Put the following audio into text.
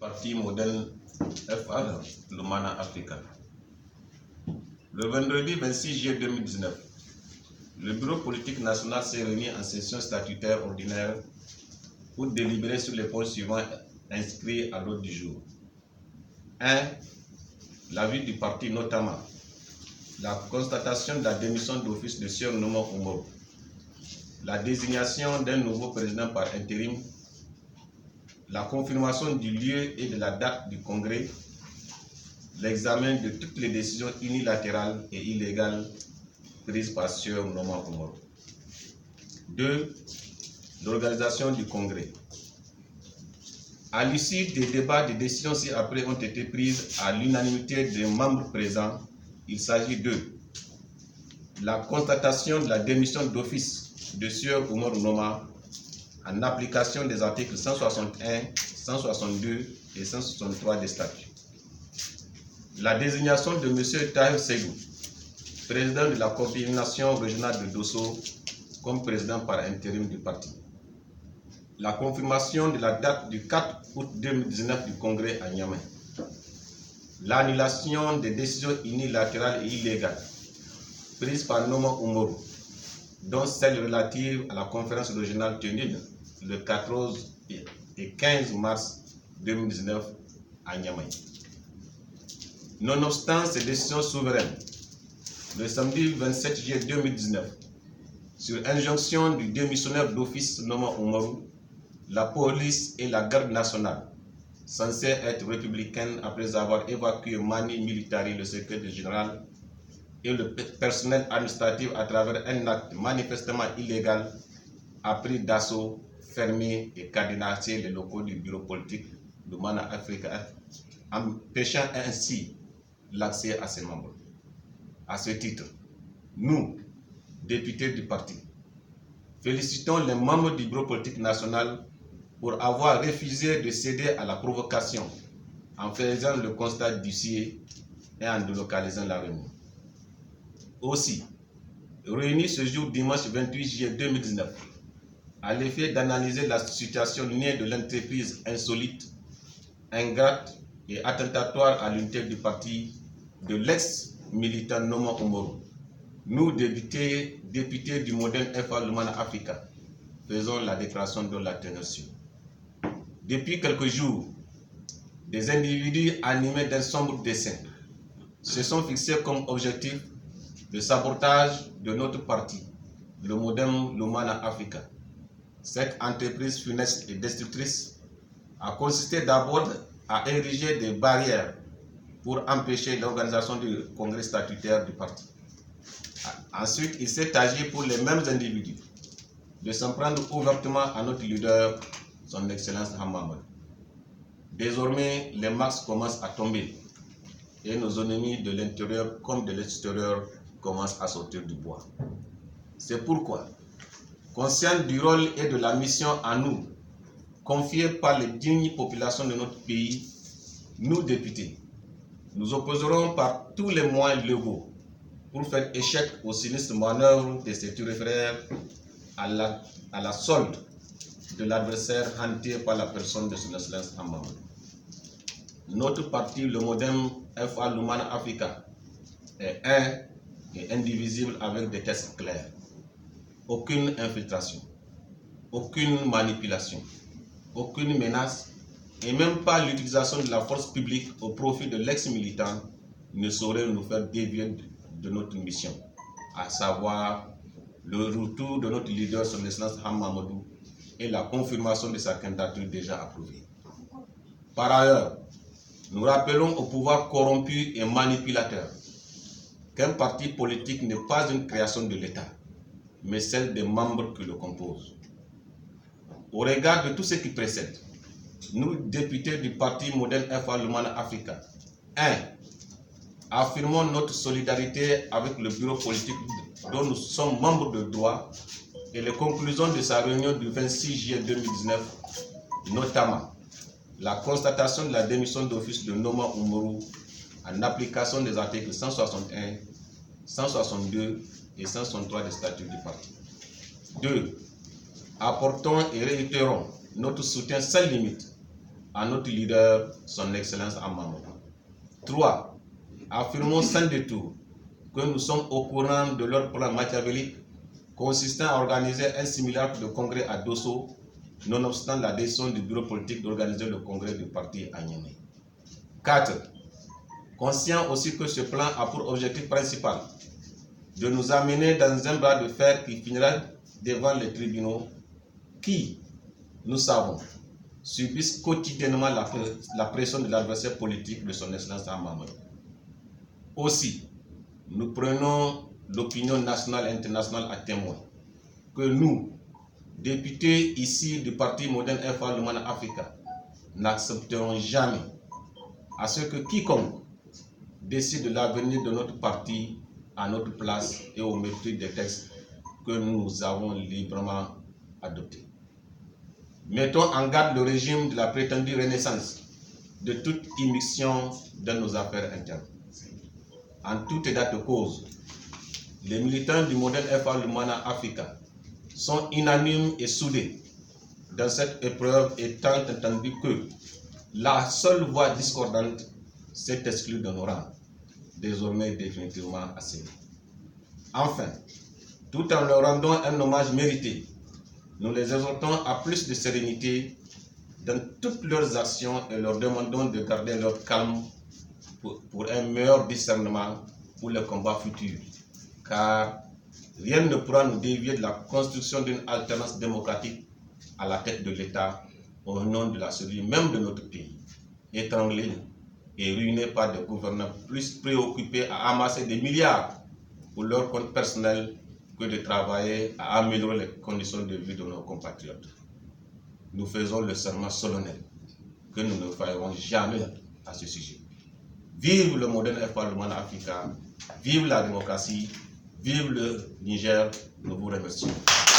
Parti modèle FA, Lumana Africa. Le vendredi 26 juillet 2019, le bureau politique national s'est réuni en session statutaire ordinaire pour délibérer sur les points suivants inscrits à l'ordre du jour. 1. L'avis du parti, notamment la constatation de la démission d'office de Sieur Nomo Umaru, la désignation d'un nouveau président par intérim, la confirmation du lieu et de la date du congrès, l'examen de toutes les décisions unilatérales et illégales prises par Sieur Nomo Umaru. 2. L'organisation du congrès. À l'issue des débats, des décisions ci-après ont été prises à l'unanimité des membres présents. Il s'agit de la constatation de la démission d'office de Sieur Umaru Noma en application des articles 161, 162 et 163 des statuts. La désignation de M. Tahir Seydou, président de la coordination régionale de Dosso, comme président par intérim du parti. La confirmation de la date du 4 août 2019 du congrès à Niamey. L'annulation des décisions unilatérales et illégales prises par Nomo Umaru, dont celle relative à la conférence régionale tenue le 14 et 15 mars 2019 à Niamey. Nonobstant ces décisions souveraines, le samedi 27 juillet 2019, sur injonction du démissionnaire d'office Nomo Umaru, la police et la garde nationale, censées être républicaines après avoir évacué Mani Militari, le secrétaire général, et le personnel administratif à travers un acte manifestement illégal, a pris d'assaut, fermé et cadenassé les locaux du bureau politique Lumana Africa, empêchant ainsi l'accès à ses membres. À ce titre, nous, députés du parti, félicitons les membres du bureau politique national pour avoir refusé de céder à la provocation en faisant le constat d'huissier et en délocalisant la réunion. Aussi, réunis ce jour dimanche 28 juillet 2019, à l'effet d'analyser la situation née de l'entreprise insolite, ingrate et attentatoire à l'unité du parti de l'ex-militant Nomo Umaru, nous, députés du modèle FA Lumana Africa, faisons la déclaration de la teneur suivante. Depuis quelques jours, des individus animés d'un sombre dessein se sont fixés comme objectif le sabotage de notre parti, le modèle Lumana Africa. Cette entreprise funeste et destructrice a consisté d'abord à ériger des barrières pour empêcher l'organisation du congrès statutaire du parti. Ensuite, il s'est agi pour les mêmes individus de s'en prendre ouvertement à notre leader, son Excellence Hammamadou. Désormais, les masques commencent à tomber et nos ennemis de l'intérieur comme de l'extérieur commencent à sortir du bois. C'est pourquoi, conscients du rôle et de la mission à nous, confiée par les dignes populations de notre pays, nous députés, nous opposerons par tous les moyens légaux pour faire échec aux sinistres manœuvres de ces turiféraires à la solde de l'adversaire hanté par la personne de son Excellence Hammamadou. Notre parti, le modèle FA Lumana Africa, est un et indivisible avec des textes clairs. Aucune infiltration, aucune manipulation, aucune menace et même pas l'utilisation de la force publique au profit de l'ex-militant ne saurait nous faire dévier de notre mission, à savoir le retour de notre leader, son Excellence Hammamadou, et la confirmation de sa candidature déjà approuvée. Par ailleurs, nous rappelons au pouvoir corrompu et manipulateur qu'un parti politique n'est pas une création de l'État, mais celle des membres qui le composent. Au regard de tout ce qui précède, nous, députés du parti modèle FA Lumana Africa, 1. Affirmons notre solidarité avec le bureau politique dont nous sommes membres de droit et les conclusions de sa réunion du 26 juillet 2019, notamment la constatation de la démission d'office de Nomo Umaru en application des articles 161, 162 et 163 des statuts du parti. 2. Apportons et réitérons notre soutien sans limite à notre leader, son Excellence Amamou. 3. Affirmons sans détour que nous sommes au courant de leur plan machiavélique consistant à organiser un simulacre de congrès à Dosso, nonobstant la décision du bureau politique d'organiser le congrès du parti à Niamey. 4. Conscient aussi que ce plan a pour objectif principal de nous amener dans un bras de fer qui finira devant les tribunaux qui, nous savons, subissent quotidiennement la pression de l'adversaire politique de son Excellence Amamou. Aussi, nous prenons l'opinion nationale et internationale à témoin que nous, députés ici du Parti Modern FA Lumana Africa, n'accepterons jamais à ce que quiconque décide de l'avenir de notre parti à notre place et au mépris des textes que nous avons librement adoptés. Mettons en garde le régime de la prétendue renaissance de toute immixtion dans nos affaires internes. En tout état de cause, les militants du modèle FA Lumana Africa sont unanimes et soudés dans cette épreuve, étant entendu que la seule voix discordante s'est exclue de nos rangs, désormais définitivement assigné. Enfin, tout en leur rendant un hommage mérité, nous les exhortons à plus de sérénité dans toutes leurs actions et leur demandons de garder leur calme pour un meilleur discernement pour le combat futur. Car rien ne pourra nous dévier de la construction d'une alternance démocratique à la tête de l'État au nom de la survie même de notre pays, étranglé et ruiné par des gouvernants plus préoccupés à amasser des milliards pour leur compte personnel que de travailler à améliorer les conditions de vie de nos compatriotes. Nous faisons le serment solennel que nous ne faillerons jamais à ce sujet. Vive le modèle FA Lumana Africa, vive la démocratie, vive le Niger, nous vous remercions.